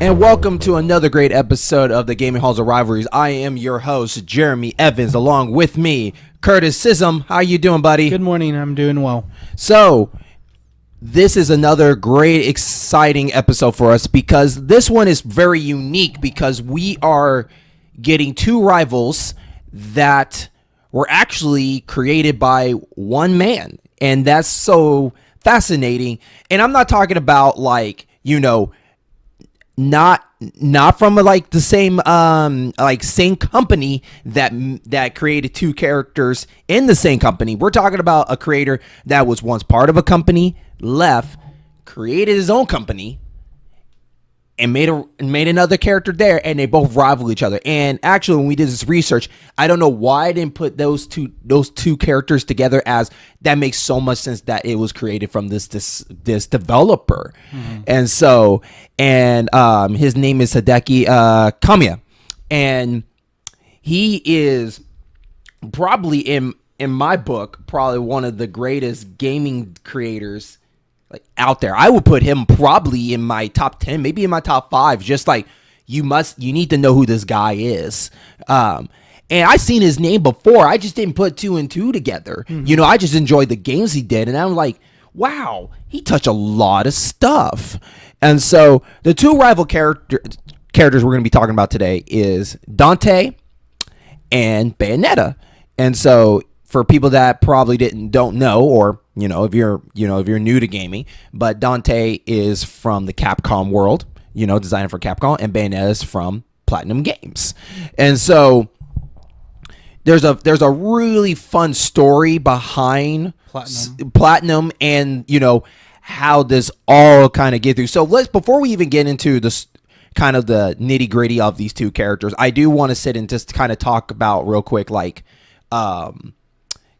And welcome to another great episode of the Gaming Halls of Rivalries. I am your host, Jeremy Evans, along with me, Curtis Scism. How you doing, buddy? Good morning. I'm doing well. So, this is another great, exciting episode for us because this one is very unique because we are getting two rivals that were actually created by one man. And that's so fascinating. And I'm not talking about not from like the same same company that created two characters in the same company. We're talking about a creator that was once part of a company, left, created his own company, and made another character there, and they both rival each other. And actually, when we did this research, I don't know why I didn't put those two characters together, as that makes so much sense that it was created from this developer. Mm-hmm. And his name is Hideki Kamiya, and he is probably in my book probably one of the greatest gaming creators out there. I would put him probably in my top 10, maybe in my top 5. Just like you need to know who this guy is. And I seen his name before. I just didn't put two and two together. Mm-hmm. I just enjoyed the games he did, and I'm like, wow, he touched a lot of stuff. And so the two rival characters we're going to be talking about today is Dante and Bayonetta. And so for people that probably don't know, or if you're new to gaming, but Dante is from the Capcom world, designer for Capcom, and Bayonetta is from Platinum Games. And so there's a really fun story behind Platinum and how this all kind of get through. So before we even get into this kind of the nitty gritty of these two characters, I do want to sit and just kind of talk about real quick, a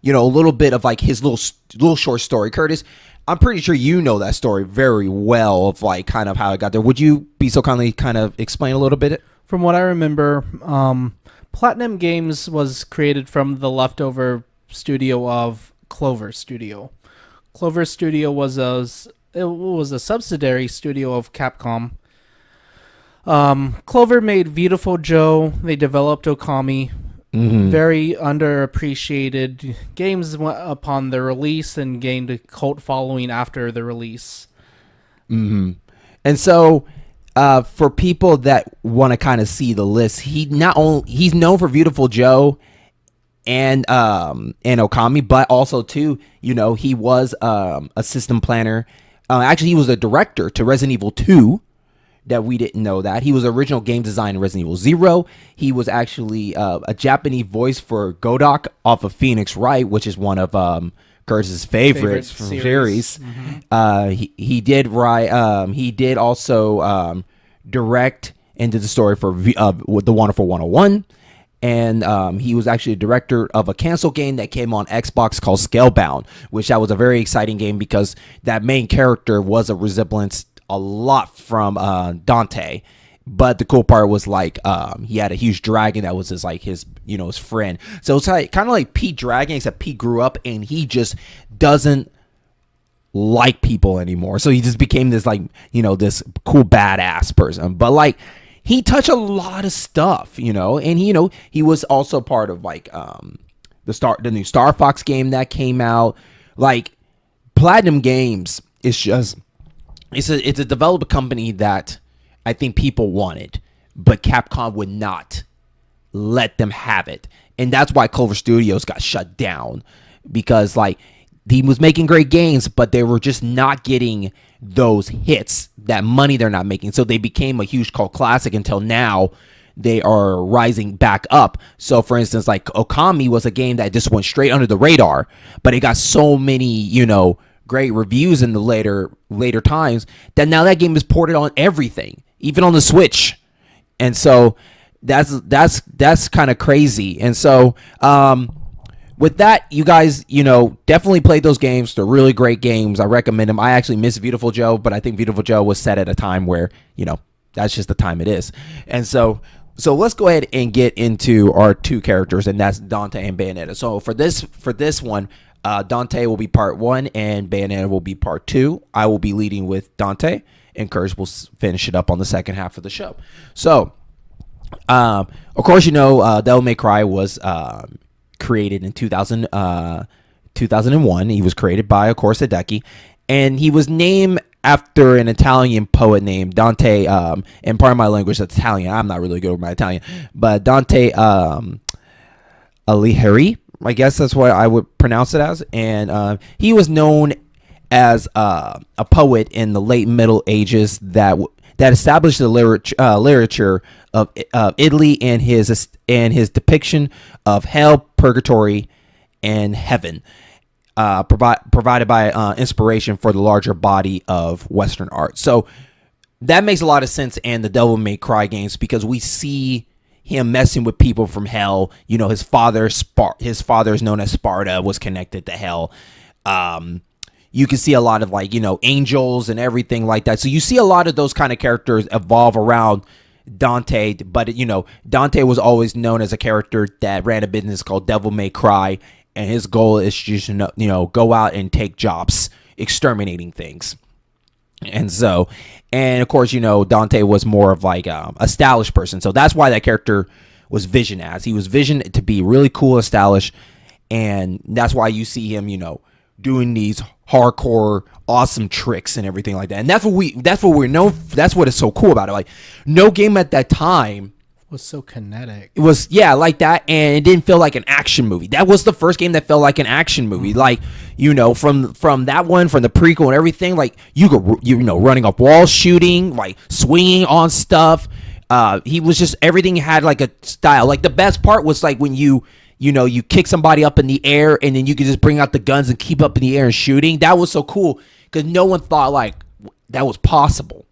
little bit of his little short story. Curtis, I'm pretty sure you know that story very well of kind of how it got there. Would you be so kindly kind of explain a little bit? From what I remember, Platinum Games was created from the leftover studio of Clover Studio. Clover Studio was a subsidiary studio of Capcom. Clover made Beautiful Joe. They developed Okami. Mm-hmm. Very underappreciated games upon their release and gained a cult following after the release. Mm-hmm. And so, for people that want to kind of see the list, he's known for Beautiful Joe and Okami, but also too, he was a system planner. Actually, he was a director to Resident Evil 2. That we didn't know that. He was original game design in Resident Evil 0. He was actually a Japanese voice for Godok off of Phoenix Wright, which is one of Kurtz's favorites from series. Mm-hmm. He did write. He did also direct and did the story for with the Wonderful 101. And he was actually a director of a cancel game that came on Xbox called Scalebound, which that was a very exciting game because that main character was a resemblance a lot from Dante, but the cool part was he had a huge dragon that was his friend. So it's kind of like Pete Dragon, except Pete grew up and he just doesn't like people anymore. So he just became this this cool badass person. But he touched a lot of stuff, and he was also part of the new Star Fox game that came out. Platinum Games is just. It's a developer company that I think people wanted, but Capcom would not let them have it. And that's why Clover Studios got shut down, because he was making great games, but they were just not getting those hits, that money they're not making. So they became a huge cult classic until now they are rising back up. So for instance, Okami was a game that just went straight under the radar, but it got so many, great reviews in the later times that now that game is ported on everything, even on the Switch. And so that's kind of crazy. And so with that, you guys definitely play those games. They're really great games. I recommend them. I actually miss Beautiful Joe, but I think Beautiful Joe was set at a time where that's just the time it is. And so let's go ahead and get into our two characters, and that's Dante and Bayonetta. So for this one, Dante will be part 1 and Bayonetta will be part 2. I will be leading with Dante, and Curtis will finish it up on the second half of the show. So, of course, Devil May Cry was created in 2001. He was created by, of course, Hideki, and he was named after an Italian poet named Dante. And part of my language is Italian. I'm not really good with my Italian, but Dante Alighieri, I guess that's what I would pronounce it as. And he was known as a poet in the late Middle Ages that established the literature of Italy and his depiction of hell, purgatory, and heaven, provided by inspiration for the larger body of Western art. So that makes a lot of sense in the Devil May Cry games, because we see him messing with people from hell. His father is known as Sparta, was connected to hell. You can see a lot of angels and everything like that. So you see a lot of those kind of characters evolve around Dante, but Dante was always known as a character that ran a business called Devil May Cry, and his goal is just go out and take jobs exterminating things. And of course, Dante was more of a stylish person, so that's why that character was visioned as. He was visioned to be really cool, stylish, and that's why you see him doing these hardcore awesome tricks and everything like that. And that's what we're known. That's what is so cool about it. No game at that time was so kinetic. It was like that, and it didn't feel like an action movie. That was the first game that felt like an action movie. From that one, from the prequel and everything, you go running up walls, shooting, swinging on stuff. He was just, everything had a style. The best part was when you kick somebody up in the air, and then you could just bring out the guns and keep up in the air and shooting. That was so cool, because no one thought that was possible,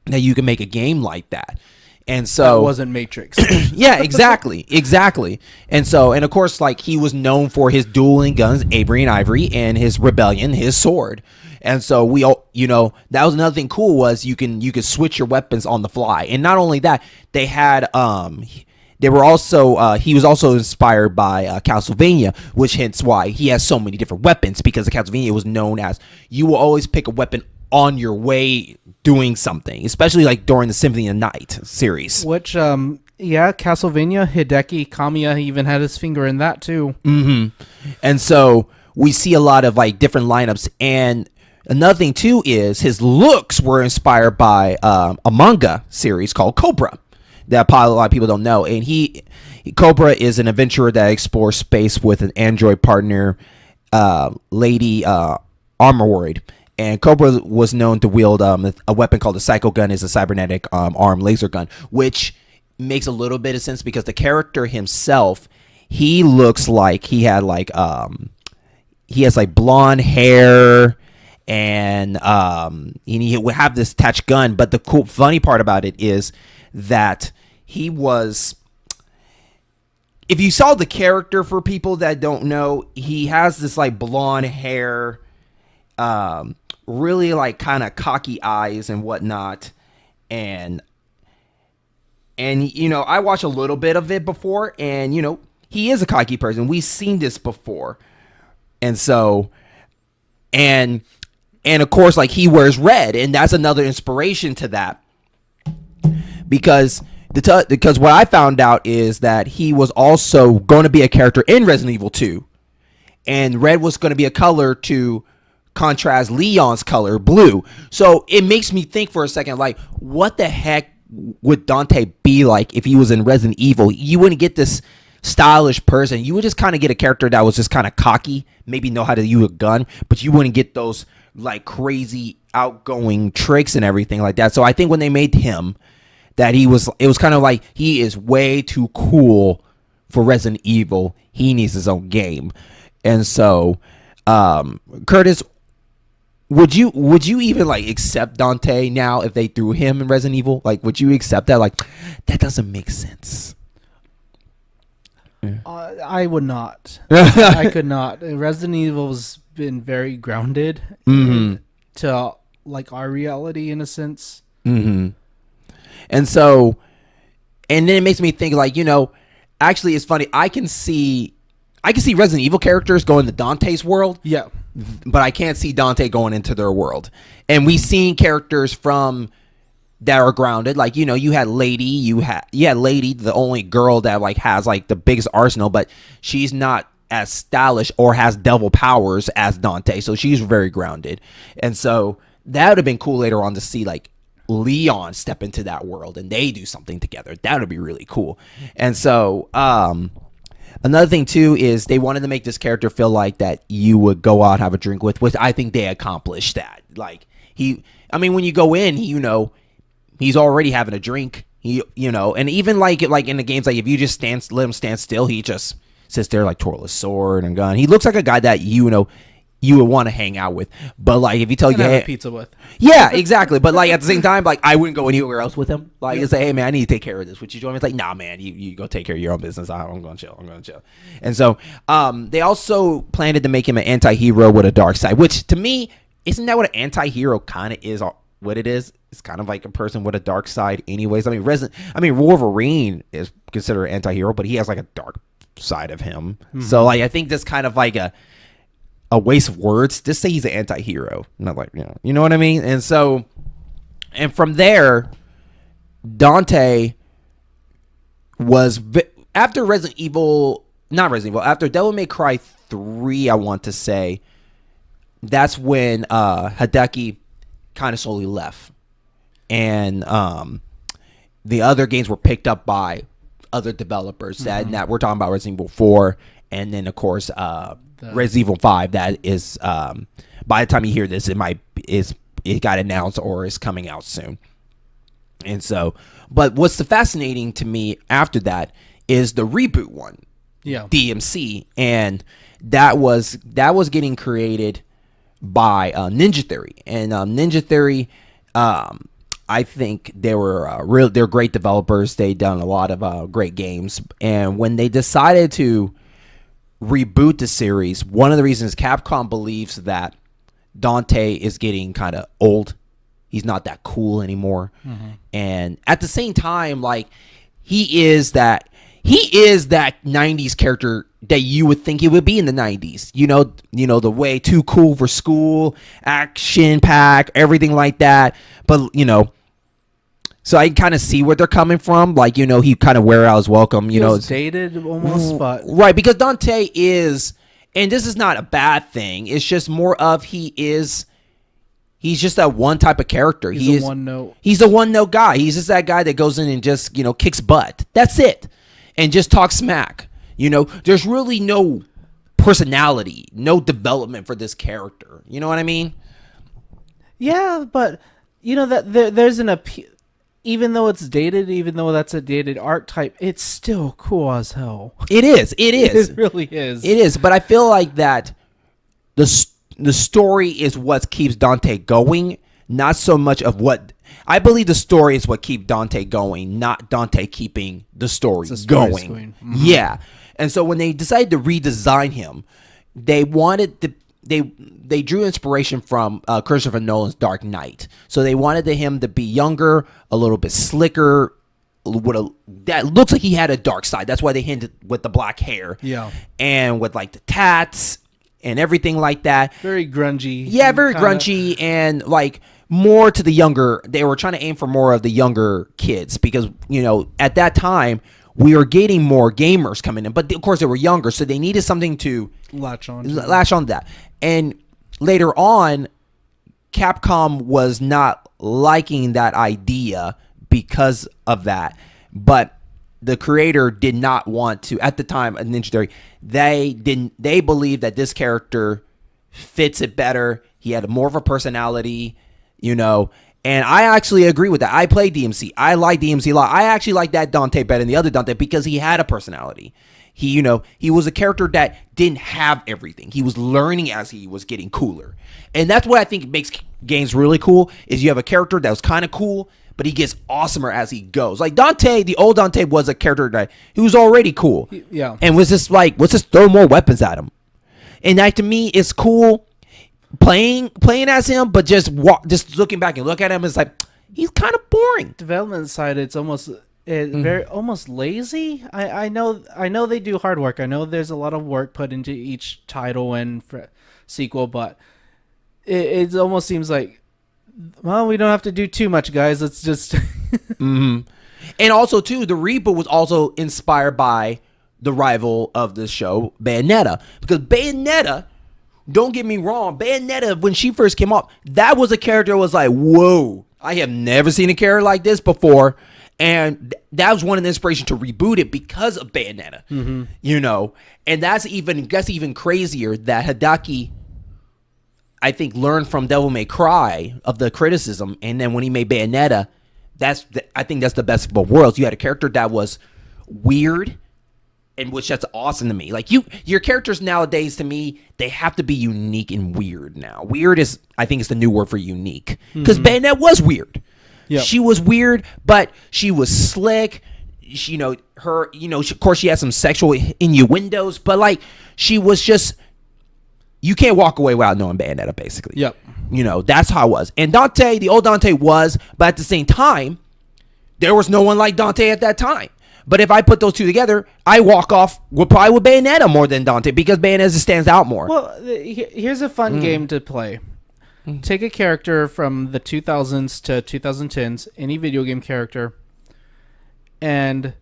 that you can make a game like that. And so that wasn't Matrix. Yeah, exactly. And of course, he was known for his dueling guns, Avery and Ivory, and his rebellion, his sword. And so we all, that was another thing cool, was you could switch your weapons on the fly. And not only that, they had he was also inspired by Castlevania, which hence why he has so many different weapons, because the Castlevania was known as, you will always pick a weapon on your way doing something, especially during the Symphony of Night series. Which, Castlevania, Hideki Kamiya even had his finger in that too. Mm-hmm. And so we see a lot of different lineups. And another thing too is his looks were inspired by a manga series called Cobra, that probably a lot of people don't know. And Cobra is an adventurer that explores space with an android partner, Lady Armoroid. And Cobra was known to wield a weapon called the Psycho Gun, is a cybernetic arm laser gun, which makes a little bit of sense, because the character himself, he looks like he had he has blonde hair, and he would have this attached gun. But the funny part about it is that he was, if you saw the character, for people that don't know, he has this blonde hair, really kind of cocky eyes and whatnot, and I watched a little bit of it before, and he is a cocky person. We've seen this before, and so and of course he wears red, and that's another inspiration to that, because what I found out is that he was also going to be a character in Resident Evil 2, and red was going to be a color to contrast Leon's color, blue. So it makes me think for a second, what the heck would Dante be like if he was in Resident Evil? You wouldn't get this stylish person. You would just kind of get a character that was just kind of cocky, maybe know how to use a gun, but you wouldn't get those crazy outgoing tricks and everything like that. So I think when they made him, that it was kind of he is way too cool for Resident Evil. He needs his own game. And so Curtis, would you even accept Dante now if they threw him in Resident Evil? Would you accept that? That doesn't make sense. I would not. I could not. Resident Evil's been very grounded to our reality, in a sense. Mm-hmm. And so, and then it makes me think actually it's funny. I can see Resident Evil characters going to Dante's world. Yeah. but I can't see Dante going into their world. And we've seen characters from that are grounded, like, you know, you had Lady, Lady, the only girl that like has like the biggest arsenal, but she's not as stylish or has devil powers as Dante, so she's very grounded. And so that would have been cool later on to see like Leon step into that world and they do something together. That would be really cool. And so another thing too is they wanted to make this character feel like that you would go out and have a drink with, which I think they accomplished that. Like when you go in, you know, he's already having a drink. You know, and even like in the games, like if you just let him stand still, he just sits there like twirl his sword and gun. He looks like a guy that you know you would want to hang out with. But like if you tell you, have a pizza with. Yeah, exactly. But like at the same time, like I wouldn't go anywhere else with him. Like you say, hey man, I need to take care of this. Would you join me? It's like, nah, man, you go take care of your own business. I'm going to chill. And so they also planned to make him an anti-hero with a dark side, which to me, isn't that what an anti-hero kind of is? What it is? It's kind of like a person with a dark side anyways. I mean Wolverine is considered an anti-hero, but he has like a dark side of him. Mm-hmm. So like I think that's kind of like a waste of words. Just say he's an anti-hero. Not like, you know what I mean? And so, and from there, Dante was after after Devil May Cry 3, I want to say, that's when Hideki kind of slowly left. And the other games were picked up by other developers that we're talking about Resident Evil 4, and then of course Resident Evil 5. That is by the time you hear this, it got announced or is coming out soon. And so, but what's the fascinating to me after that is the reboot one, DMC, and that was getting created by Ninja Theory, and Ninja Theory, I think they're great developers. They've done a lot of great games, and when they decided to reboot the series, one of the reasons Capcom believes that Dante is getting kind of old. He's not that cool anymore. Mm-hmm. And at the same time, like he is that 90s character that you would think he would be in the 90s. You know the way too cool for school, action pack, everything like that. But so I kind of see where they're coming from. Like, he kind of wear out his welcome. It's dated almost, but right, because Dante is, and this is not a bad thing. It's just more of he's just that one type of character. He's a one-note guy. He's just that guy that goes in and just kicks butt. That's it, and just talks smack. There's really no personality, no development for this character. You know what I mean? Yeah, but that there's an appeal. Even though it's dated, even though that's a dated archetype, it's still cool as hell. It is. It really is. It is. But I feel like that the story is what keeps Dante going, not so much of what... I believe the story is what keeps Dante going, not Dante keeping the story going. Mm-hmm. Yeah. And so when they decided to redesign him, they wanted to... They drew inspiration from Christopher Nolan's Dark Knight. So they wanted him to be younger, a little bit slicker, that looks like he had a dark side. That's why they hinted with the black hair. Yeah. And with like the tats and everything like that. Very grungy. Yeah, very grungy, and like more to the younger. They were trying to aim for more of the younger kids because, at that time we were getting more gamers coming in, but of course they were younger, so they needed something to latch on to that. And later on, Capcom was not liking that idea because of that. But the creator did not want to, at the time, Ninja Theory, they believed that this character fits it better. He had more of a personality, and I actually agree with that. I played DMC. I like DMC a lot. I actually like that Dante better than the other Dante because he had a personality. He was a character that didn't have everything. He was learning as he was getting cooler. And that's what I think makes games really cool, is you have a character that was kind of cool, but he gets awesomer as he goes. Like Dante, the old Dante was a character that he was already cool. Yeah. And was just like, let's just throw more weapons at him. And that to me is cool playing as him, but just looking back and look at him, it's like, he's kind of boring. Development side, it's almost... very almost lazy. I know they do hard work. I know there's a lot of work put into each title and sequel, but it almost seems like, well, we don't have to do too much, guys. Let's just. And also too, the reboot was also inspired by the rival of the show, Bayonetta, because Bayonetta, don't get me wrong, Bayonetta, when she first came up, that was a character that was like, whoa, I have never seen a character like this before. And that was one of the inspiration to reboot it because of Bayonetta, you know. And that's even crazier that Hideki, I think, learned from Devil May Cry of the criticism, and then when he made Bayonetta, I think that's the best of both worlds. You had a character that was weird, and which that's awesome to me. Like your characters nowadays, to me, they have to be unique and weird now. Weird is, I think, is the new word for unique, because Bayonetta was weird. Yep. She was weird, but she was slick. She, of course, she had some sexual innuendos, but like she was just. You can't walk away without knowing Bayonetta, basically. Yep. That's how it was. And Dante, the old Dante was, but at the same time, there was no one like Dante at that time. But if I put those two together, I walk off probably with Bayonetta more than Dante, because Bayonetta stands out more. Well, here's a fun game to play. Take a character from the 2000s to 2010s, any video game character, and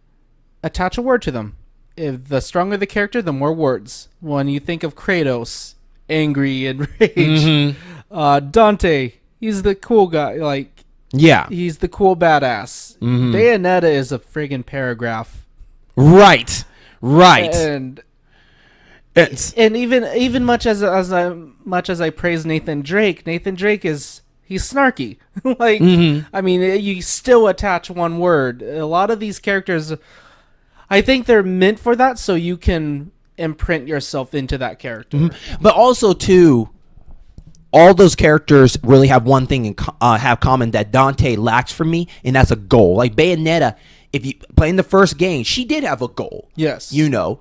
attach a word to them. If the stronger the character, the more words. When you think of Kratos, angry and rage. Dante, he's the cool guy. Like, yeah, he's the cool badass. Bayonetta is a friggin' paragraph. Right. And even much as I praise Nathan Drake is he's snarky. Like, I mean, you still attach one word. A lot of these characters, I think they're meant for that, so you can imprint yourself into that character. But also, too, all those characters really have one thing in have common that Dante lacks for me, and that's a goal. Like Bayonetta, if you play in the first game, she did have a goal. Yes. It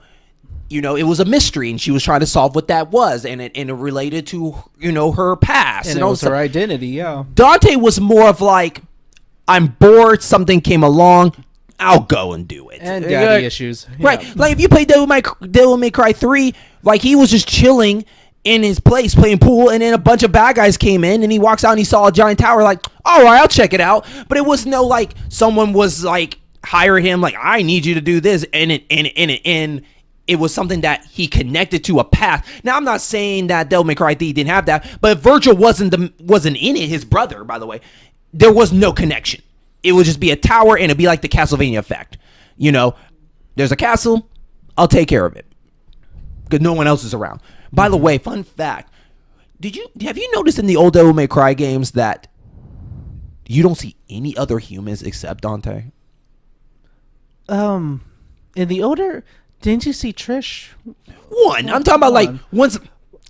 was a mystery, and she was trying to solve what that was, and it related to, her past. And it was her identity, yeah. Dante was more of like, I'm bored, something came along, I'll go and do it. And daddy issues. Yeah. Right. Like, if you play Devil May Cry 3, like, he was just chilling in his place playing pool, and then a bunch of bad guys came in, and he walks out and he saw a giant tower, like, all right, I'll check it out. But it was no, like, someone was, like, hiring him, like, I need you to do this, and it was something that he connected to a path. Now, I'm not saying that Devil May Cry 3 didn't have that, but Virgil wasn't in it, his brother, by the way. There was no connection. It would just be a tower, and it'd be like the Castlevania effect. There's a castle, I'll take care of it, because no one else is around. By the way, fun fact, have you noticed in the old Devil May Cry games that you don't see any other humans except Dante? In the older, didn't you see Trish? I'm talking about like once.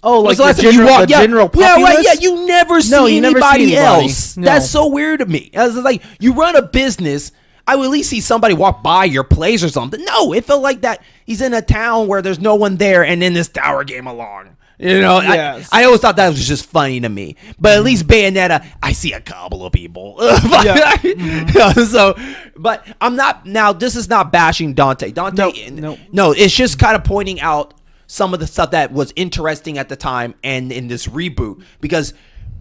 Oh, like the general populace? Yeah, right. Yeah, you never see anybody else. No. That's so weird to me. I was like, you run a business, I would at least see somebody walk by your place or something. No, it felt like that he's in a town where there's no one there, and then this tower came along. Yes. I always thought that was just funny to me. But at least Bayonetta, I see a couple of people. But I'm not. Now, this is not bashing Dante. No, it's just kind of pointing out some of the stuff that was interesting at the time and in this reboot, because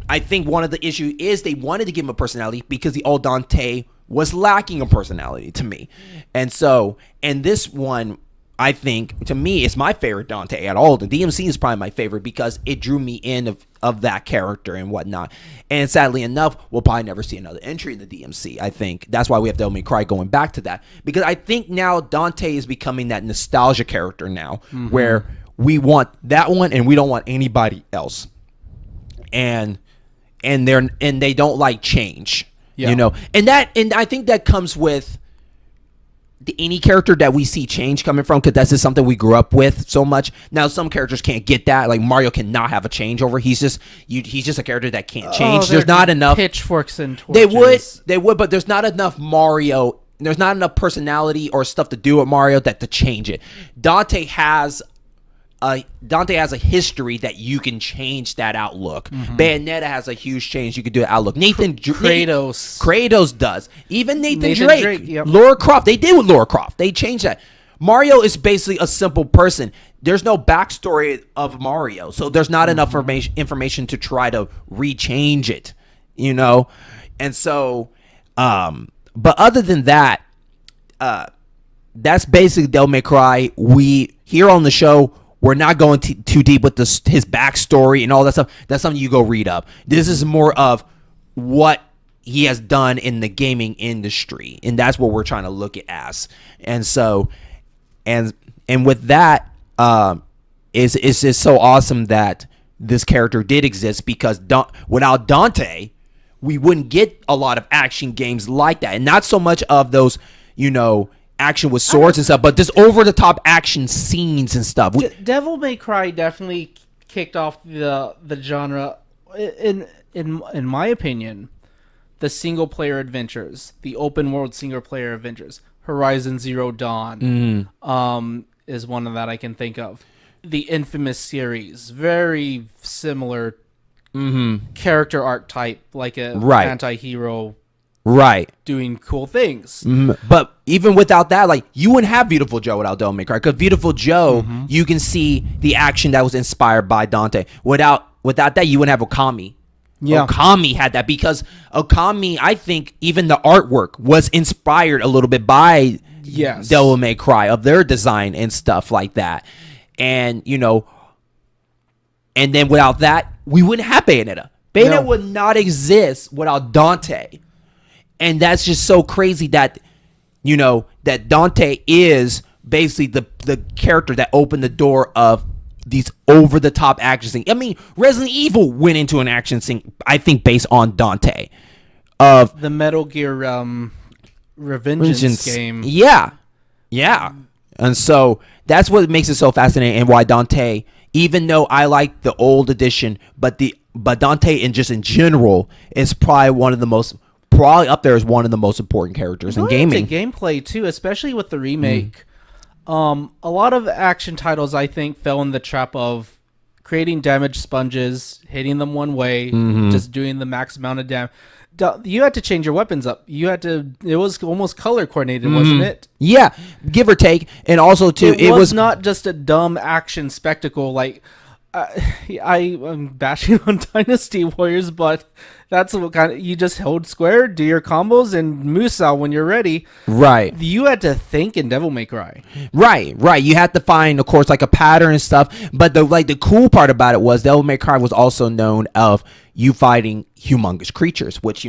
I think one of the issues is they wanted to give him a personality, because the old Dante was lacking a personality to me. And this one, I think, to me, is my favorite Dante at all. The DMC is probably my favorite because it drew me in of that character and whatnot. And sadly enough, we'll probably never see another entry in the DMC. I think that's why we have Devil May Cry going back to that, because I think now Dante is becoming that nostalgia character now, where we want that one and we don't want anybody else. And they don't like change. Yeah. And I think that comes with any character that we see change coming from, because that's just something we grew up with so much. Now, some characters can't get that. Like Mario cannot have a changeover. He's just a character that can't change. There's not enough pitchforks and torches. They would, but there's not enough Mario. There's not enough personality or stuff to do with Mario to change it. Dante has Dante has a history that you can change that outlook. Bayonetta has a huge change. You could do an outlook. Kratos does. Even Nathan Drake. Yep. Lara Croft. They did with Lara Croft. They changed that. Mario is basically a simple person. There's no backstory of Mario, so there's not enough information to try to rechange it, And so, but other than that, that's basically Devil May Cry. We here on the show, we're not going too deep with his backstory and all that stuff. That's something you go read up. This is more of what he has done in the gaming industry, and that's what we're trying to look at as. And so, and with that, it's just so awesome that this character did exist, because without Dante, we wouldn't get a lot of action games like that, and not so much of those, action with swords and stuff, but just over the top action scenes and stuff. Devil May Cry definitely kicked off the genre. In my opinion, the single player adventures, the open world single player adventures, Horizon Zero Dawn, is one of that I can think of. The Infamous series, very similar character archetype, like a anti-hero. Right. Doing cool things. But even without that, like, you wouldn't have Beautiful Joe without Devil May Cry. Because Beautiful Joe, you can see the action that was inspired by Dante. Without that, you wouldn't have Okami. Yeah. Okami had that, because Okami, I think even the artwork was inspired a little bit by Devil May Cry, of their design and stuff like that. And, and then without that, we wouldn't have Bayonetta. Bayonetta would not exist without Dante. And that's just so crazy that, that Dante is basically the character that opened the door of these over-the-top action scenes. I mean, Resident Evil went into an action scene, I think, based on Dante. Of the Metal Gear Revengeance game. Yeah. Yeah. And so that's what makes it so fascinating, and why Dante, even though I like the old edition, but Dante in general is probably up there as one of the most important characters in gaming. Gameplay too, especially with the remake. A lot of action titles, I think, fell in the trap of creating damage sponges, hitting them one way, just doing the max amount of damage. You had to change your weapons up. It was almost color coordinated, wasn't it? Yeah, give or take. And also too, it was not just a dumb action spectacle. Like, I'm bashing on Dynasty Warriors, but that's what kind of, you just hold square, do your combos, and moose out when you're ready. Right. You had to think in Devil May Cry. Right. You had to find, of course, like a pattern and stuff. But the cool part about it was Devil May Cry was also known of you fighting humongous creatures, which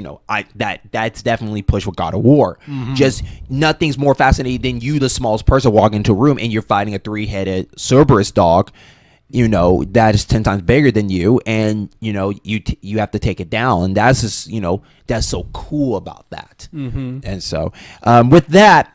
that's definitely pushed with God of War. Just nothing's more fascinating than you, the smallest person, walking into a room and you're fighting a 3-headed Cerberus dog. That is 10 times bigger than you, and you have to take it down, and that's just that's so cool about that. And so with that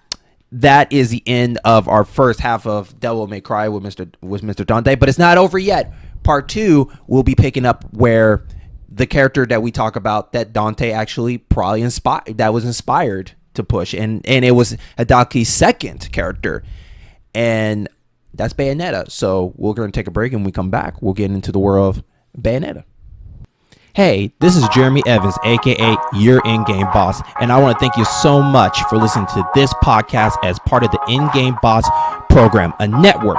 is the end of our first half of Devil May Cry with Mr. Dante, but it's not over yet. Part 2 will be picking up where the character that we talk about that Dante actually probably inspired to push, and it was Hidaki's second character, and that's Bayonetta. So we're going to take a break, and when we come back, we'll get into the world of Bayonetta. Hey, this is Jeremy Evans, a.k.a. your in-game boss, and I want to thank you so much for listening to this podcast as part of the In-Game Boss program, a network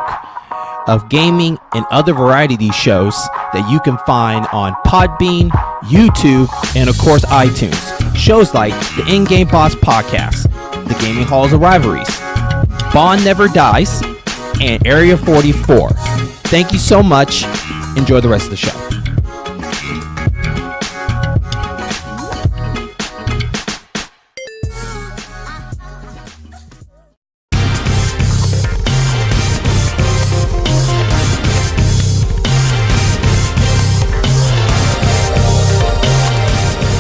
of gaming and other variety of these shows that you can find on Podbean, YouTube, and of course iTunes. Shows like the In-Game Boss podcast, the Gaming Hall of Rivalries, Bond Never Dies, and Area 44. Thank you so much. Enjoy the rest of the show.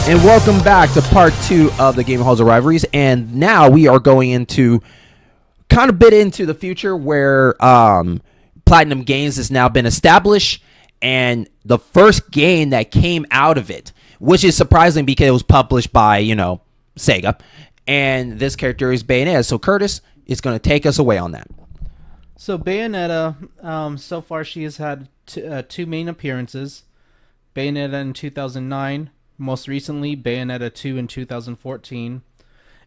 And welcome back to part 2 of the Gaming Halls of Rivalries. And now we are going into kind of bit into the future where Platinum Games has now been established, and the first game that came out of it, which is surprising because it was published by Sega, and this character is Bayonetta. So Curtis is going to take us away on that. So Bayonetta, so far she has had two main appearances. Bayonetta in 2009, most recently Bayonetta 2 in 2014.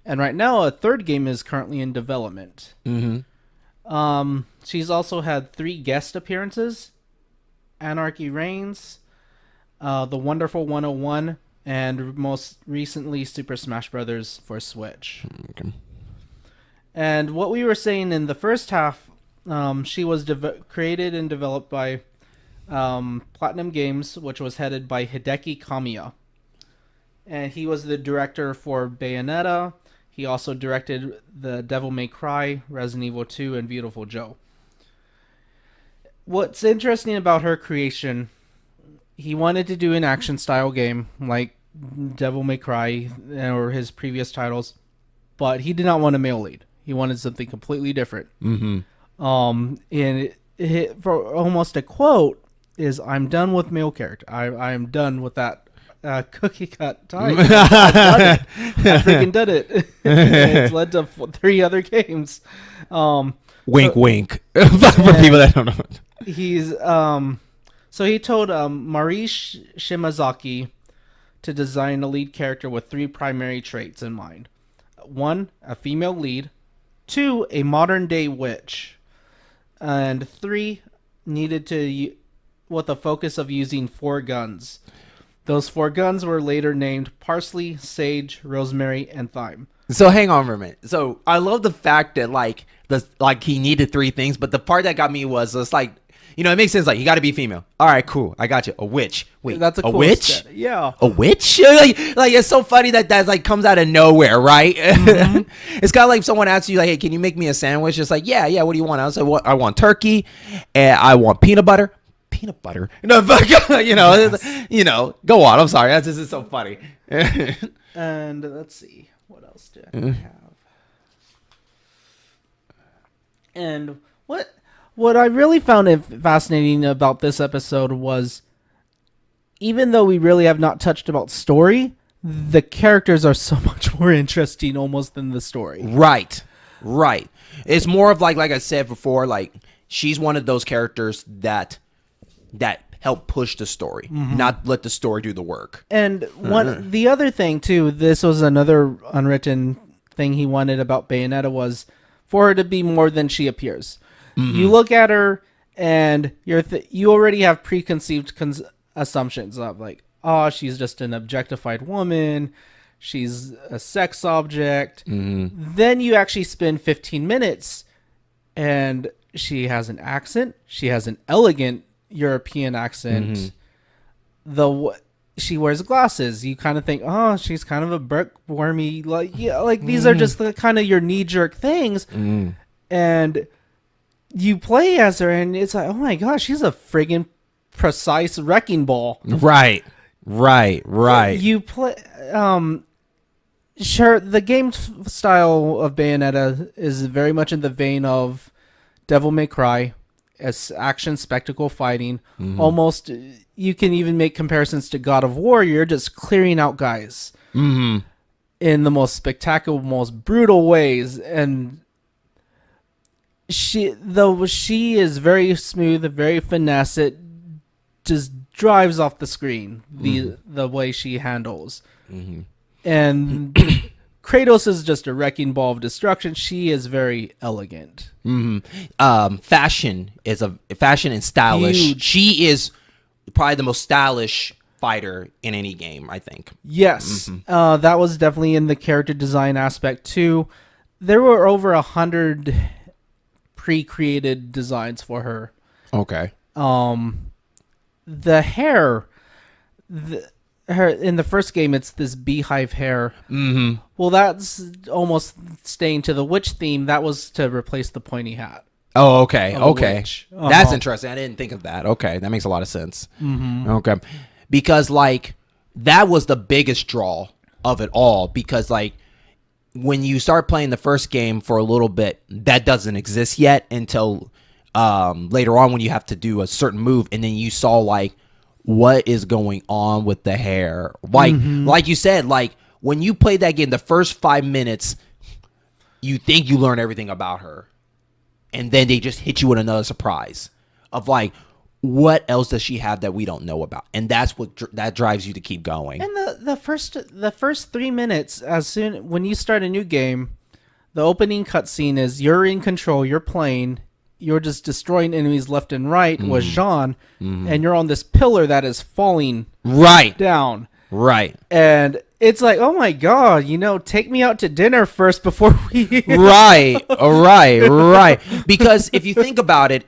And right now a third game is currently in development. Mm-hmm. She's also had 3 guest appearances. Anarchy Reigns, The Wonderful 101, and most recently Super Smash Bros. For Switch. Okay. And what we were saying in the first half, she was created and developed by Platinum Games, which was headed by Hideki Kamiya. And he was the director for Bayonetta. He also directed the Devil May Cry, Resident Evil 2, and Beautiful Joe. What's interesting about her creation, he wanted to do an action style game like Devil May Cry or his previous titles, but he did not want a male lead. He wanted something completely different. Mm-hmm. And for almost a quote is, "I'm done with male character. I am done with that cookie cut type. I've done it. I've freaking done it." It's led to 3 other games. Wink, wink. For people that don't know. He's so he told Marish Shimazaki to design a lead character with 3 primary traits in mind. 1, a female lead. 2, a modern day witch. And 3, needed to with a focus of using 4 guns. Those 4 guns were later named parsley, sage, rosemary, and thyme. So hang on for a minute. So I love the fact that like he needed 3 things, but the part that got me was it's like, you know, it makes sense. Like, you got to be female. All right, cool. I got you. A witch. Wait, that's a cool witch? Yeah, a witch? Like it's so funny that like comes out of nowhere, right? Mm-hmm. It's kind of like if someone asks you, like, "Hey, can you make me a sandwich?" It's like, yeah. What do you want? I was like, "What? I want turkey, and I want peanut butter." Peanut butter? No, you know, yes. You know. Go on. I'm sorry. That's just so funny. And let's see, what else do I have? And what I really found fascinating about this episode was, even though we really have not touched about story, the characters are so much more interesting almost than the story. Right. It's more of like I said before, like she's one of those characters that help push the story, not let the story do the work. And the other thing too, this was another unwritten thing he wanted about Bayonetta, was for her to be more than she appears. You look at her and you already have preconceived assumptions of like, oh, she's just an objectified woman, she's a sex object. Then you actually spend 15 minutes and she has an accent, she has an elegant European accent. She wears glasses. You kind of think, oh, she's kind of a bookwormy, like, yeah, like these are just the kind of your knee-jerk things. And you play as her and it's like, oh my gosh, she's a friggin' precise wrecking ball. Right. You play sure, the game style of Bayonetta is very much in the vein of Devil May Cry, as action spectacle fighting. Almost, you can even make comparisons to God of War. You're just clearing out guys in the most spectacular, most brutal ways. And she is very smooth, very finesse, it just drives off the screen the way she handles. And Kratos is just a wrecking ball of destruction. She is very elegant. Fashion and stylish. Huge. She is probably the most stylish fighter in any game, I think. Yes. That was definitely in the character design aspect too. There were over 100 pre-created designs for her. Okay. The hair, her in the first game, it's this beehive hair. Well, that's almost staying to the witch theme. That was to replace the pointy hat. Oh, okay. That's interesting. I didn't think of that. Okay, that makes a lot of sense. Okay, because like that was the biggest draw of it all. Because like when you start playing the first game for a little bit, that doesn't exist yet until later on when you have to do a certain move, and then you saw like what is going on with the hair. Like you said, like when you play that game, the first 5 minutes, you think you learn everything about her. and then they just hit you with another surprise of like, what else does she have that we don't know about? And that's what that drives you to keep going. And the first 3 minutes, when you start a new game, the opening cutscene is you're in control, you're playing, you're just destroying enemies left and right with Jean, and you're on this pillar that is falling down. Right. And it's like, oh my god, take me out to dinner first before we. Right. Because if you think about it,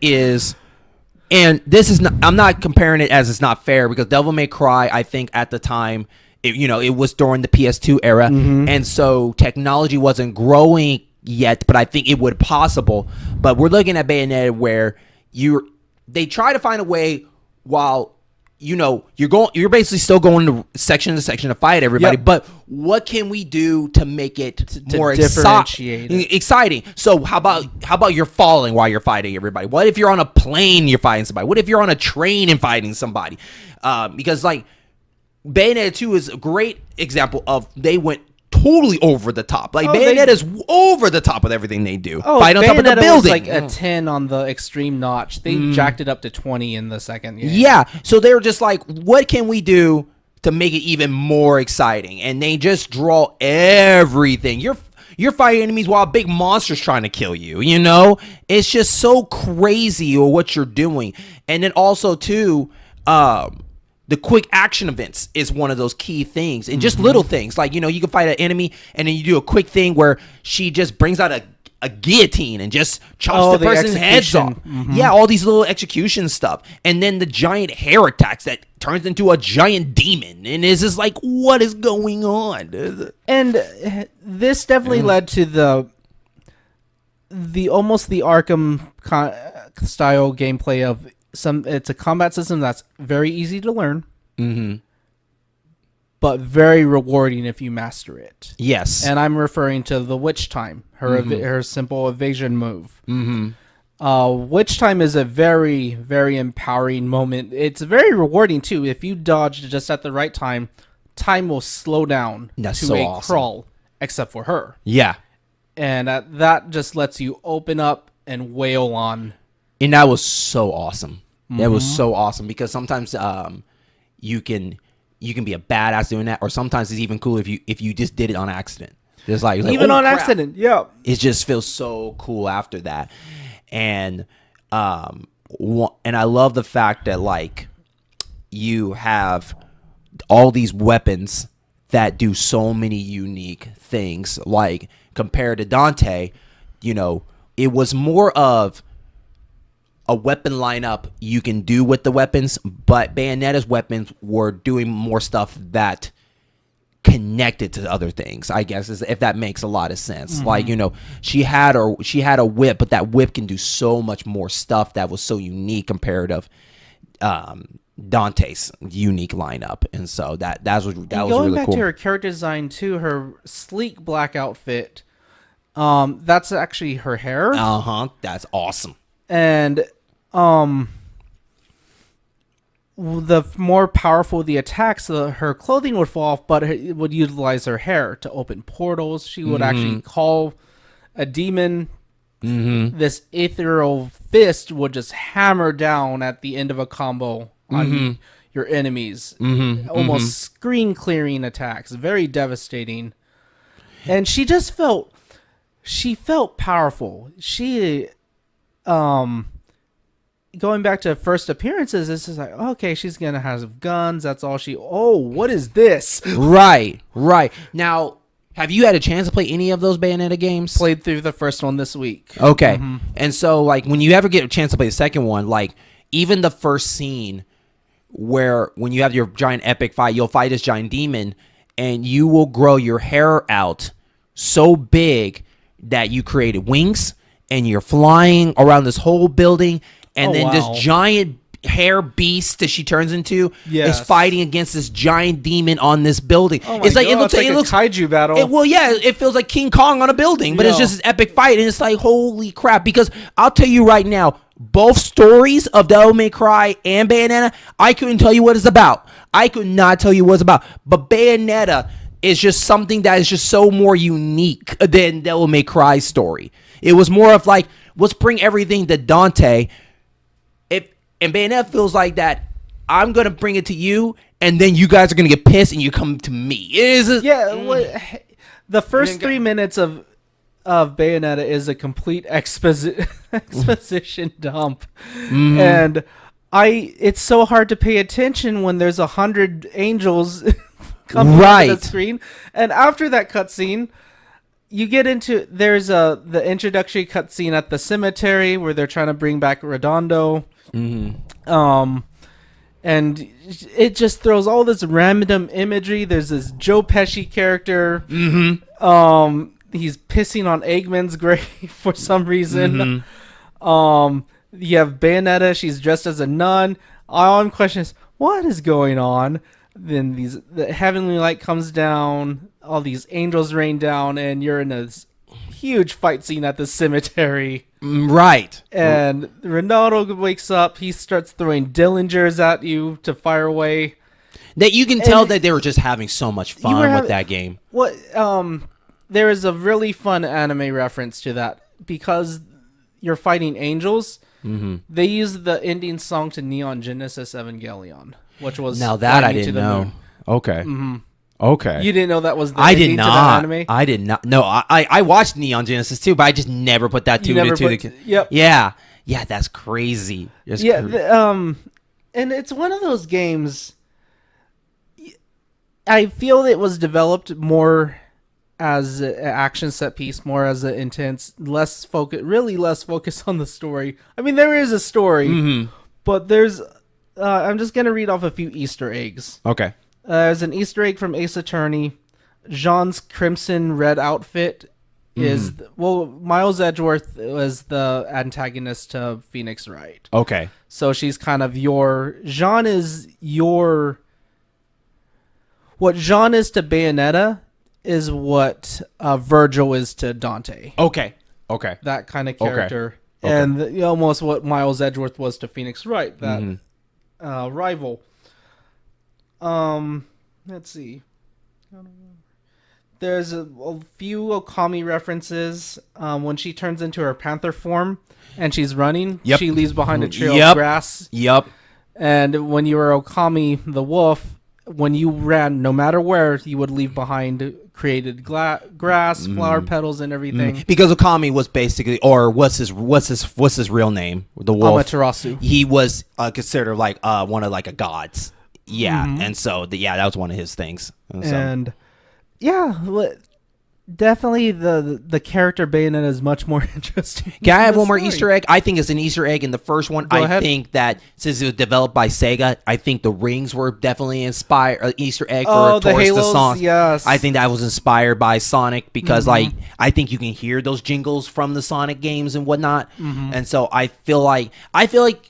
and this is not, I'm not comparing it as it's not fair, because Devil May Cry, I think at the time, it was during the PS2 era, and so technology wasn't growing yet, but I think it would possible. But we're looking at Bayonetta where they try to find a way while you're basically still going to section to fight everybody. Yep. But what can we do to make it more exciting? So how about you're falling while you're fighting everybody? What if you're on a plane, you're fighting somebody? What if you're on a train and fighting somebody? Because like Bayonetta 2 is a great example of they went totally over the top. Like Bayonetta's over the top with everything they do. Fight on top of the building. Was like a 10 on the extreme notch. They jacked it up to 20 in the second game. Yeah. So they were just like, what can we do to make it even more exciting? And they just draw everything. You're fighting enemies while a big monster's trying to kill you. It's just so crazy what you're doing. And then also too, the quick action events is one of those key things, and just little things like, you can fight an enemy and then you do a quick thing where she just brings out a guillotine and just chops the person's heads off. Yeah, all these little execution stuff. And then the giant hair attacks that turns into a giant demon. And it's just like, what is going on? And this definitely led to the almost the Arkham style gameplay of it's a combat system that's very easy to learn, but very rewarding if you master it. Yes. And I'm referring to the Witch Time, her simple evasion move. Witch Time is a very, very empowering moment. It's very rewarding too. If you dodge just at the right time, time will slow down crawl, except for her. Yeah. And that just lets you open up and wail on. And that was so awesome. That was so awesome, because sometimes you can be a badass doing that, or sometimes it's even cool if you just did it on accident. Just like even on accident, yeah. It just feels so cool after that, and I love the fact that like you have all these weapons that do so many unique things. Like compared to Dante, it was more of a weapon lineup you can do with the weapons, but Bayonetta's weapons were doing more stuff that connected to other things, I guess, if that makes a lot of sense. Like, she had a whip, but that whip can do so much more stuff that was so unique compared to Dante's unique lineup. And so that was really cool. Going back to her character design too, her sleek black outfit, that's actually her hair. That's awesome. And the more powerful the attacks, her clothing would fall off, but it would utilize her hair to open portals. She would actually call a demon. This ethereal fist would just hammer down at the end of a combo on your enemies. Almost screen clearing attacks. Very devastating. And she just felt powerful. She going back to first appearances, it's just like, okay, she's gonna have guns. That's all what is this? Right. Now, have you had a chance to play any of those Bayonetta games? Played through the first one this week. Okay. And so, like, when you ever get a chance to play the second one, like, even the first scene where when you have your giant epic fight, you'll fight this giant demon, and you will grow your hair out so big that you created wings, and you're flying around this whole building. And this giant hair beast that she turns into is fighting against this giant demon on this building. It's like, it looks like a kaiju battle. It feels like King Kong on a building, but it's just this epic fight, and it's like, holy crap. Because I'll tell you right now, both stories of Devil May Cry and Bayonetta, I couldn't tell you what it's about. I could not tell you what it's about. But Bayonetta is just something that is just so more unique than Devil May Cry's story. It was more of like, let's bring everything to Dante. And Bayonetta feels like that. I'm gonna bring it to you, and then you guys are gonna get pissed, and you come to me. The first 3 minutes of Bayonetta is a complete exposition dump, and it's so hard to pay attention when there's 100 angels coming to the screen, and after that cutscene. You get into the introductory cutscene at the cemetery where they're trying to bring back Redondo, and it just throws all this random imagery. There's this Joe Pesci character. He's pissing on Eggman's grave for some reason. You have Bayonetta. She's dressed as a nun. All I'm questioning is what is going on. Then the heavenly light comes down. All these angels rain down, and you're in this huge fight scene at the cemetery. Right. And Ronaldo wakes up. He starts throwing Dillingers at you to fire away. That you can tell that they were just having so much fun with that game. What? There is a really fun anime reference to that because you're fighting angels. They use the ending song to Neon Genesis Evangelion, which was now that I didn't know. Moon. Okay. Okay. You didn't know that was the ending to that anime? I did not. No, I watched Neon Genesis too, but I just never put that two and two together. Yep. Yeah. Yeah, that's crazy. And it's one of those games. I feel it was developed more as an action set piece, more as an intense, less focus on the story. I mean, there is a story, but there's. I'm just gonna read off a few Easter eggs. Okay. There's an Easter egg from Ace Attorney. Jean's crimson red outfit is Miles Edgeworth was the antagonist to Phoenix Wright. Okay. So she's kind of Jean is what Jean is to Bayonetta is what Virgil is to Dante. Okay. That kind of character. Okay. And almost what Miles Edgeworth was to Phoenix Wright, that rival. Let's see. There's a few Okami references. When she turns into her panther form and she's running, she leaves behind a trail of grass. Yep. And when you were Okami the wolf, when you ran, no matter where, you would leave behind created grass, flower petals, and everything. Because Okami was basically, or what's his real name? The wolf. Amaterasu. He was considered like one of like a gods. Yeah, and so that was one of his things. And definitely the character Bayonetta is much more interesting. Can I have one more Easter egg? I think it's an Easter egg in the first one. I think that since it was developed by Sega, I think the rings were definitely inspired. Easter egg for the Halos, the song. Yes, I think that was inspired by Sonic because I think you can hear those jingles from the Sonic games and whatnot. And so I feel like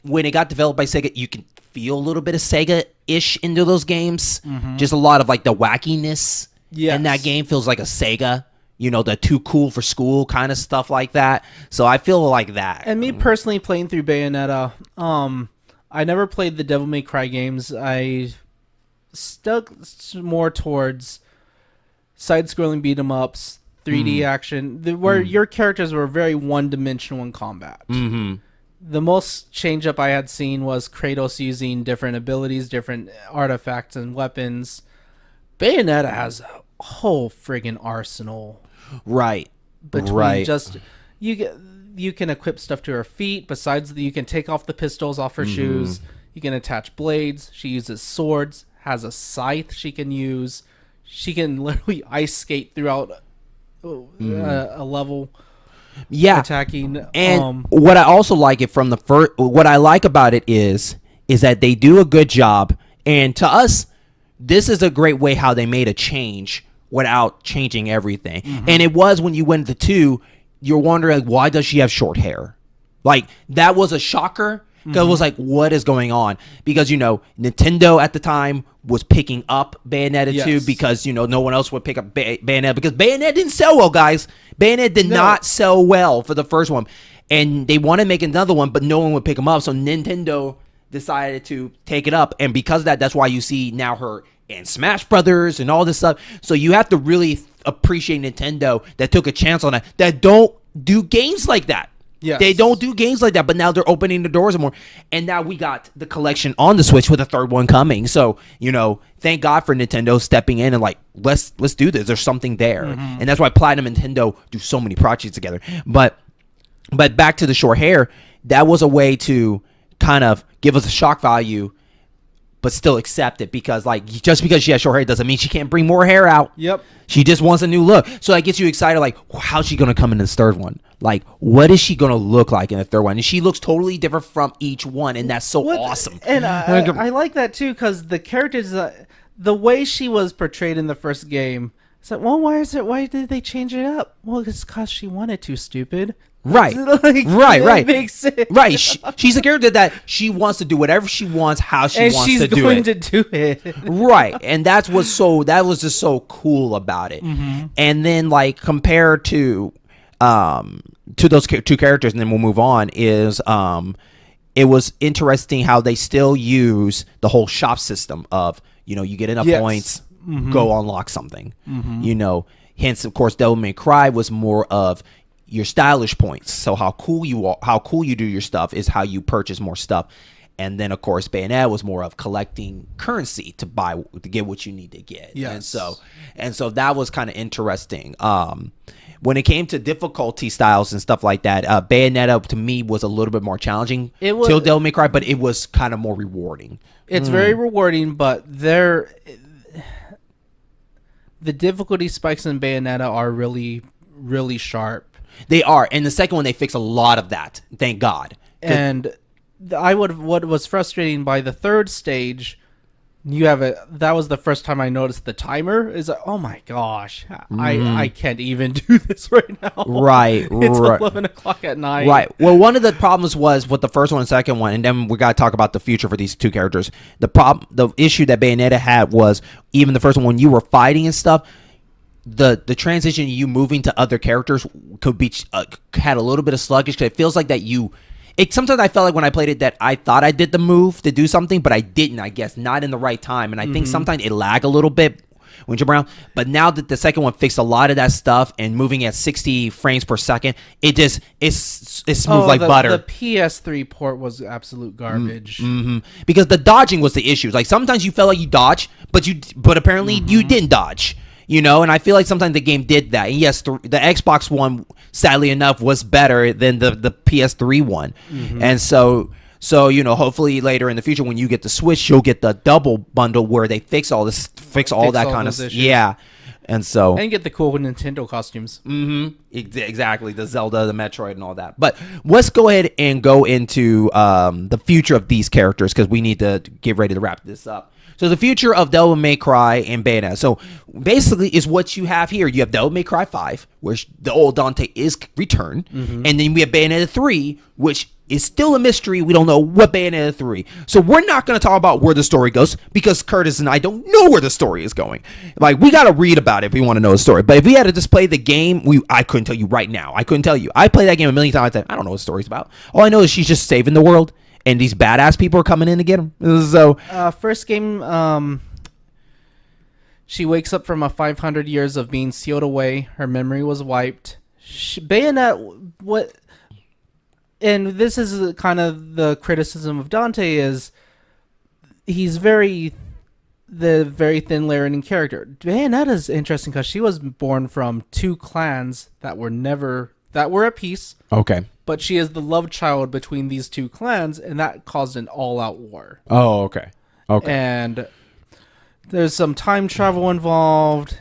when it got developed by Sega, you can feel a little bit of Sega-ish into those games. Just a lot of like the wackiness in that game feels like a Sega. The too cool for school kind of stuff like that. So I feel like that. And me personally playing through Bayonetta, I never played the Devil May Cry games. I stuck more towards side-scrolling beat-em-ups, 3D action, where your characters were very one-dimensional in combat. The most change-up I had seen was Kratos using different abilities, different artifacts and weapons. Bayonetta has a whole friggin' arsenal. Right. Between just you can equip stuff to her feet. Besides, you can take off the pistols off her shoes. You can attach blades. She uses swords. Has a scythe she can use. She can literally ice skate throughout a level. Yeah, attacking. And what I also like it from the first, what I like about it is that they do a good job. And to us, this is a great way how they made a change without changing everything. And it was when you went to 2, you're wondering, why does she have short hair? Like, that was a shocker. Because it was like, what is going on? Because, Nintendo at the time was picking up Bayonetta 2 because, no one else would pick up Bayonetta. Because Bayonetta didn't sell well, guys. Bayonetta did not sell well for the first one. And they want to make another one, but no one would pick them up. So Nintendo decided to take it up. And because of that, that's why you see now her in Smash Brothers and all this stuff. So you have to really appreciate Nintendo that took a chance on that don't do games like that. Yes. They don't do games like that, but now they're opening the doors more. And now we got the collection on the Switch with a third one coming. So, thank God for Nintendo stepping in and like, let's do this. There's something there. And that's why Platinum and Nintendo do so many projects together. But back to the short hair, that was a way to kind of give us a shock value, but still accept it, because like, just because she has short hair doesn't mean she can't bring more hair out. Yep. She just wants a new look. So that gets you excited, like, how's she going to come in this third one? Like, what is she going to look like in the third one? And she looks totally different from each one, and that's so awesome. And I like that, too, because the characters, the way she was portrayed in the first game, it's like, well, why did they change it up? Well, it's because she wanted to, stupid. Right. Like, right. Makes sense. Right. She's a character that she wants to do whatever she wants, how she wants to do it. And she's going to do it. Right. And that was just so cool about it. And then, like, compared to those two characters, and then we'll move on, is it was interesting how they still use the whole shop system of, you get enough points, go unlock something. Hence, of course, Devil May Cry was more of your stylish points. So how cool you do your stuff is how you purchase more stuff. And then, of course, Bayonetta was more of collecting currency to get what you need to get. Yes. And so that was kind of interesting. When it came to difficulty styles and stuff like that, Bayonetta to me was a little bit more challenging till Devil May Cry, but it was kind of more rewarding. It's very rewarding, but the difficulty spikes in Bayonetta are really, really sharp. They are. And the second one, they fix a lot of that. Thank God. And what was frustrating by the third stage, that was the first time I noticed the timer. Is like, oh my gosh, I can't even do this right now. Right. It's 11 o'clock at night. Right. Well, one of the problems was with the first one and second one, and then we got to talk about the future for these two characters. The issue that Bayonetta had was, even the first one, when you were fighting and stuff, the transition, you moving to other characters could be had a little bit of sluggish, because it feels like that sometimes I felt like when I played it that I thought I did the move to do something, but I didn't, I guess, not in the right time. And I think sometimes it lagged a little bit when you're around. But now that the second one fixed a lot of that stuff and moving at 60 frames per second, it's smooth like butter. The PS3 port was absolute garbage. Because the dodging was the issue. Like, sometimes you felt like you dodged, but apparently you didn't dodge. And I feel like sometimes the game did that. And yes, the Xbox One, sadly enough, was better than the PS3 one. And so hopefully later in the future, when you get the Switch, you'll get the double bundle where they fix all that kind of stuff. Yeah. And get the cool Nintendo costumes. Exactly. The Zelda, the Metroid, and all that. But let's go ahead and go into the future of these characters, because we need to get ready to wrap this up. So the future of Devil May Cry and Bayonetta. So basically is what you have here. You have Devil May Cry 5, which the old Dante is returned. And then we have Bayonetta 3, which is still a mystery. We don't know what Bayonetta 3. So we're not going to talk about where the story goes, because Curtis and I don't know where the story is going. Like, we got to read about it if we want to know the story. But if we had to just play the game, I couldn't tell you right now. I couldn't tell you. I played that game a million times. I don't know what the story's about. All I know is she's just saving the world, and these badass people are coming in to get him. So, first game, she wakes up from 500 years of being sealed away. Her memory was wiped. Bayonetta, and this is kind of the criticism of Dante, is he's very thin layering in character. Bayonetta's interesting because she was born from two clans that were at peace. Okay. But she is the love child between these two clans, and that caused an all-out war. Oh, okay. Okay. And there's some time travel involved.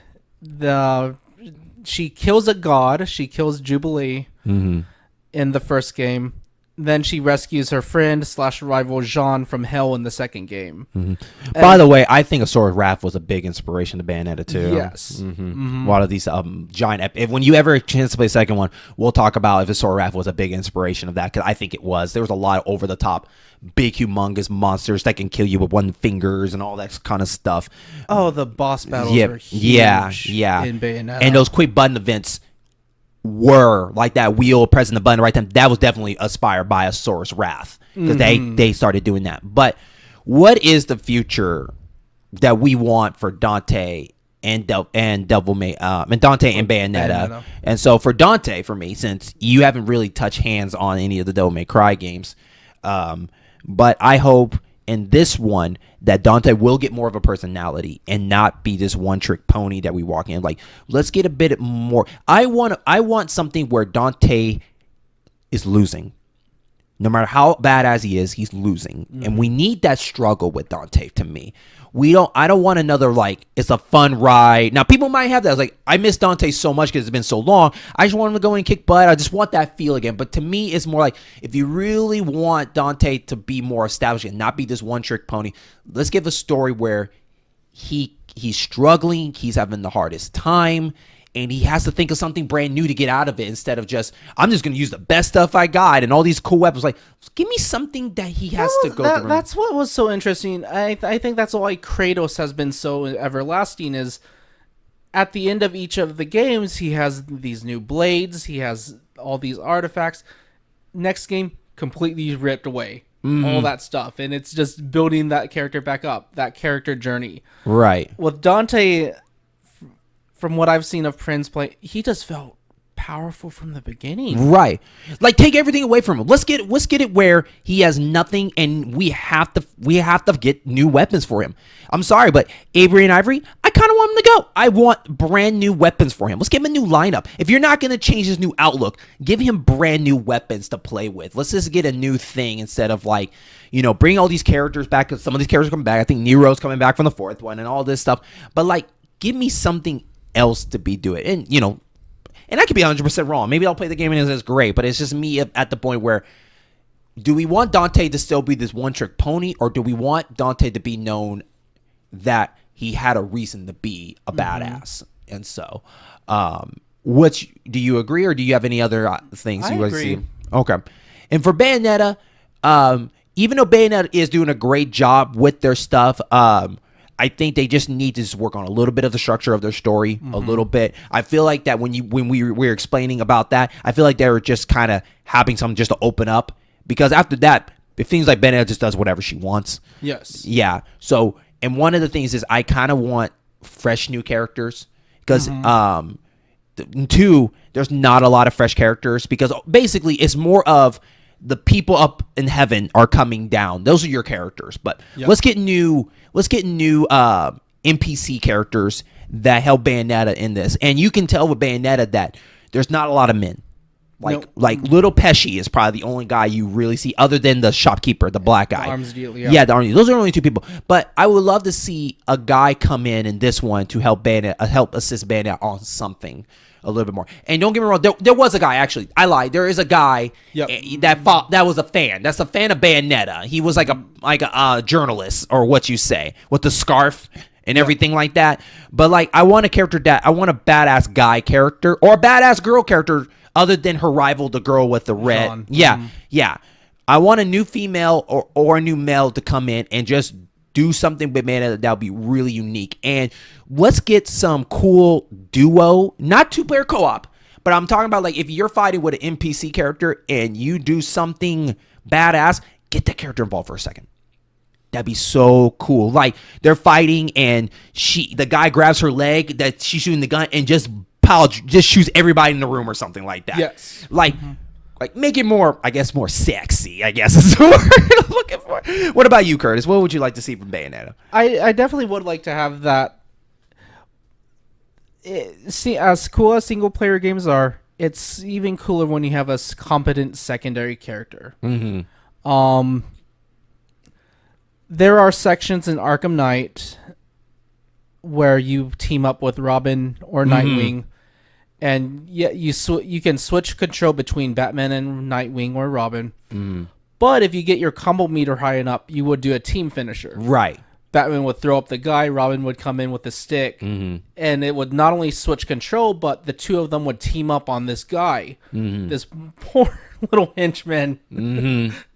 She kills a god. She kills Jubilee in the first game. Then she rescues her friend / rival Jean from hell in the second game. By the way, I think A Sword of Wrath was a big inspiration to Bayonetta too. Yes. A lot of these giant when you ever chance to play the second one, we'll talk about if A Sword of Wrath was a big inspiration of that, because I think it was. There was a lot of over the top, big, humongous monsters that can kill you with one fingers and all that kind of stuff. Oh, the boss battles were huge in Bayonetta. And those quick button events were like that wheel pressing the button right time. That was definitely inspired by A Sword's Wrath, because they started doing that. But what is the future that we want for Dante and Devil May and Dante and Bayonetta. And so for Dante, for me, since you haven't really touched hands on any of the Devil May Cry games, but I hope in this one that Dante will get more of a personality and not be this one trick pony that we walk in. Like, let's get a bit more. I want something where Dante is losing. No matter how badass he is, he's losing. And we need that struggle with Dante to me. I don't want another, like, it's a fun ride. Now, people might have that. It's like, I miss Dante so much because it's been so long. I just want him to go and kick butt. I just want that feel again. But to me, it's more like, if you really want Dante to be more established and not be this one-trick pony, let's give a story where he's struggling, he's having the hardest time, and he has to think of something brand new to get out of it instead of just, I'm just going to use the best stuff I got and all these cool weapons. Like, give me something that he has to go through. That's what was so interesting. I think that's why Kratos has been so everlasting, is at the end of each of the games, he has these new blades, he has all these artifacts. Next game, completely ripped away. All that stuff. And it's just building that character back up, that character journey. Right. With Dante, from what I've seen of Prince play, he just felt powerful from the beginning. Right. Like, take everything away from him. Let's get it where he has nothing, and we have to get new weapons for him. I'm sorry, but Avery and Ivory, I kind of want him to go. I want brand new weapons for him. Let's give him a new lineup. If you're not going to change his new outlook, give him brand new weapons to play with. Let's just get a new thing instead of, like, bring all these characters back, because some of these characters come back. I think Nero's coming back from the fourth one and all this stuff. But, like, give me something else to be doing. And I could be 100% wrong. Maybe I'll play the game and it's great, but it's just me at the point where, do we want Dante to still be this one-trick pony, or do we want Dante to be known that he had a reason to be a badass? And so, do you agree, or do you have any other things you want to see? Okay. And for Bayonetta, even though Bayonetta is doing a great job with their stuff, I think they just need to just work on a little bit of the structure of their story, a little bit. I feel like that when we were explaining about that, I feel like they were just kind of having something just to open up, because after that, it seems like Bayonetta just does whatever she wants. Yes. Yeah. So, and one of the things is I kind of want fresh new characters, because two, there's not a lot of fresh characters, because basically it's more of the people up in heaven are coming down. Those are your characters, but let's get new NPC characters that help Bayonetta in this. And you can tell with Bayonetta that there's not a lot of men. Like Little Pesci is probably the only guy you really see, other than the shopkeeper, the black guy. The arms deal, the arms. Those are only two people. But I would love to see a guy come in this one to help assist Bayonetta on something a little bit more. And don't get me wrong, there was a guy, actually. I lied. There is a guy that was a fan. That's a fan of Bayonetta. He was like a journalist, or what you say, with the scarf and everything like that. But, like, I want a badass guy character, or a badass girl character, other than her rival, the girl with the red. Yeah. I want a new female or a new male to come in and just do something with Bayonetta that would be really unique. And let's get some cool duo, not two-player co-op, but I'm talking about, like, if you're fighting with an NPC character and you do something badass, get that character involved for a second. That'd be so cool. Like, they're fighting and the guy grabs her leg that she's shooting the gun and just shoots everybody in the room or something like that. Yes. Like make it more, I guess, more sexy, I guess is the word I'm looking for. What about you, Curtis? What would you like to see from Bayonetta? I definitely would like to have that. See, as cool as single player games are, it's even cooler when you have a competent secondary character. There are sections in Arkham Knight where you team up with Robin or Nightwing, and you can switch control between Batman and Nightwing or Robin. But if you get your combo meter high enough, you would do a team finisher. Right. Batman would throw up the guy, Robin would come in with the stick, and it would not only switch control, but the two of them would team up on this guy. This poor little henchman.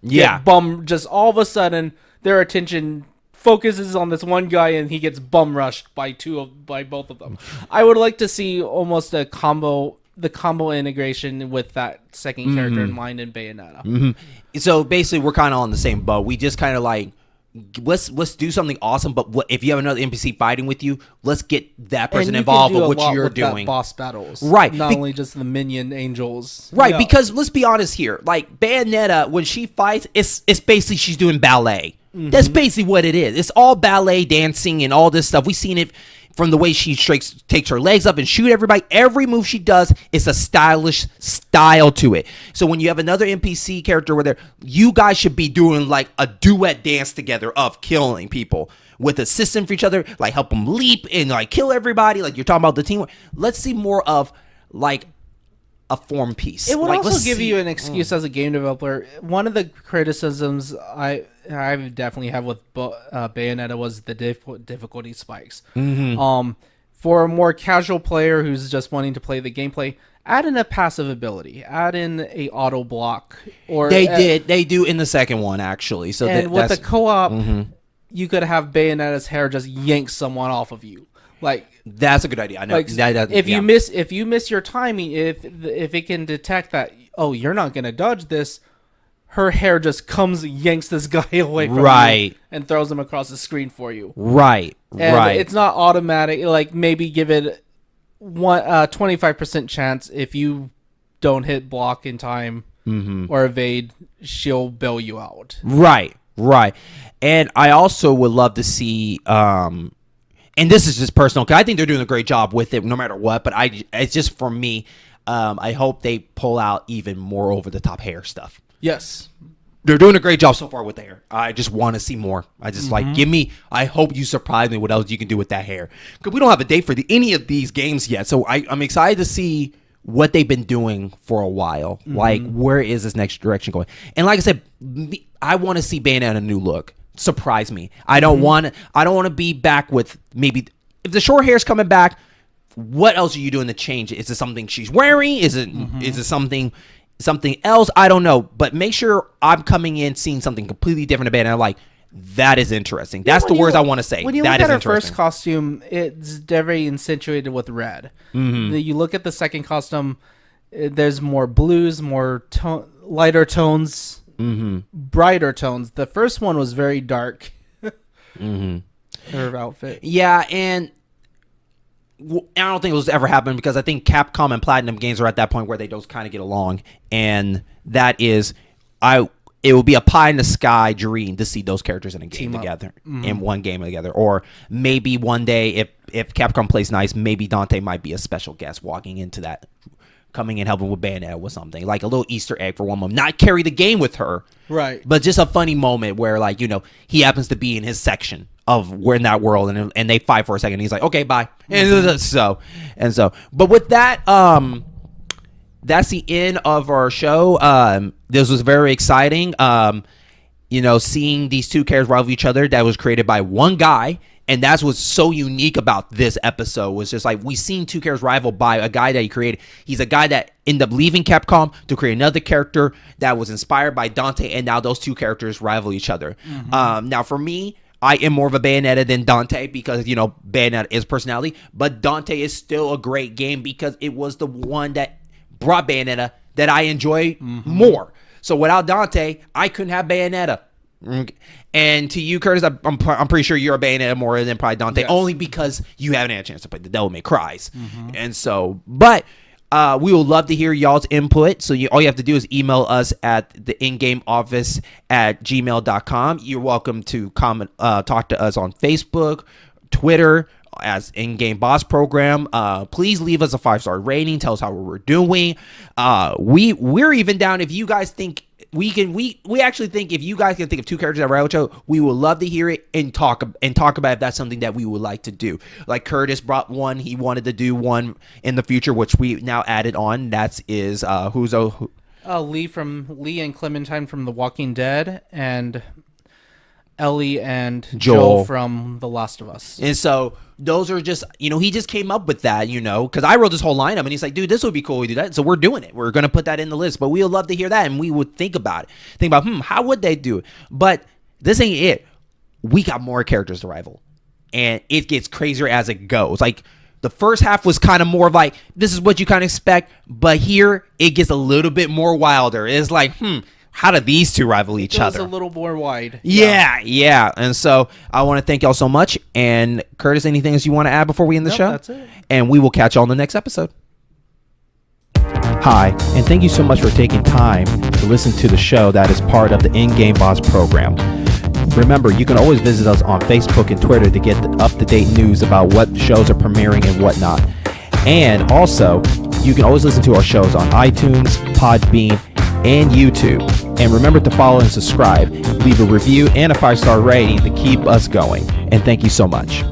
Just all of a sudden, their attention focuses on this one guy, and he gets bum rushed by both of them. I would like to see almost the combo integration with that second character in mind in Bayonetta. So basically, we're kind of on the same boat. We just kind of like let's do something awesome. But if you have another NPC fighting with you, let's get that person And you involved can do with a what lot you're with that doing. boss battles, Right. Not only just the minion angels, Right, Yeah. because let's be honest here. Like Bayonetta, when she fights, it's basically she's doing ballet. That's basically what it is. It's all ballet, dancing, and all this stuff. We've seen it from the way she takes her legs up and shoot everybody. Every move she does is a stylish style to it. So when you have another NPC character where you guys should be doing like a duet dance together of killing people with a system for each other, like help them leap and like kill everybody. Like you're talking about the teamwork. Let's see more of like a form piece. It would like, also give you an excuse as a game developer. One of the criticisms I definitely have with Bayonetta was the difficulty spikes. For a more casual player who's just wanting to play the gameplay, add in a passive ability, add in a auto block, or they do in the second one actually. So and with the co-op, you could have Bayonetta's hair just yank someone off of you. Like that's a good idea. I know. Like if you miss your timing, if it can detect that, oh, you're not gonna dodge this, her hair just comes and yanks this guy away from you and throws him across the screen for you. Right. And it's not automatic. Like maybe give it 25% chance if you don't hit block in time or evade, she'll bail you out. Right. And I also would love to see and this is just personal because I think they're doing a great job with it no matter what, but it's just for me. I hope they pull out even more over the top hair stuff. Yes. They're doing a great job so far with the hair. I just want to see more. I just I hope you surprise me what else you can do with that hair. Because we don't have a date for any of these games yet. So I'm excited to see what they've been doing for a while. Like, where is this next direction going? And like I said, I want to see Bayonetta in a new look. Surprise me. I don't want to be back with maybe if the short hair's coming back. What else are you doing to change it? Is it something she's wearing? Is it something else? I don't know. But make sure I'm coming in seeing something completely different about it. And I'm like, that is interesting. That's the words I want to say. When you look at her first costume, it's very accentuated with red. You look at the second costume, there's more blues, more lighter tones. Brighter tones. The first one was very dark. Her outfit. Yeah, and I don't think it was ever happened because I think Capcom and Platinum Games are at that point where they just kind of get along, and that is, it will be a pie in the sky dream to see those characters in a game together, in one game together, or maybe one day if Capcom plays nice, maybe Dante might be a special guest walking into that. Coming and helping with Bayonetta with something like a little Easter egg for one moment, not carry the game with her, right? But just a funny moment where, like, he happens to be in his section of we're in that world, and they fight for a second. And he's like, okay, bye, and so. But with that, that's the end of our show. This was very exciting. Seeing these two characters rival each other. That was created by one guy. And that's what's so unique about this episode was just like we seen two characters rivaled by a guy that he created. He's a guy that ended up leaving Capcom to create another character that was inspired by Dante, and now those two characters rival each other. Now, for me, I am more of a Bayonetta than Dante because, Bayonetta is personality, but Dante is still a great game because it was the one that brought Bayonetta that I enjoy more. So without Dante, I couldn't have Bayonetta. And to you, Curtis, I'm pretty sure you're a Bayonetta more than probably Dante, only because you haven't had a chance to play the Devil May Cries. And so, but we would love to hear y'all's input. So all you have to do is email us at the ingameoffice@gmail.com. You're welcome to comment, talk to us on Facebook, Twitter, as In-Game Boss Program. Please leave us a 5-star rating. Tell us how we're doing. We're even down if you guys think we actually think if you guys can think of two characters that rival each other, we would love to hear it and talk about if that's something that we would like to do. Like Curtis brought one, he wanted to do one in the future, which we now added on. That is Lee and Clementine from The Walking Dead, and Ellie and Joel from The Last of Us. And so those are just, he just came up with that, because I wrote this whole lineup and he's like, dude, this would be cool. We do that. So we're doing it. We're going to put that in the list, but we would love to hear that. And we would think about how would they do it? But this ain't it. We got more characters to rival, and it gets crazier as it goes. Like the first half was kind of more of like, this is what you kind of expect. But here it gets a little bit more wilder. It's like, how do these two rival each It was other? a little more wide. Yeah. And so I want to thank y'all so much. And Curtis, anything else you want to add before we end the show? That's it. And we will catch y'all on the next episode. Hi, and thank you so much for taking time to listen to the show that is part of the In-Game Boss program. Remember, you can always visit us on Facebook and Twitter to get the up-to-date news about what shows are premiering and whatnot. And also, you can always listen to our shows on iTunes, Podbean, and YouTube. And remember to follow and subscribe, leave a review and a 5-star rating to keep us going. And thank you so much.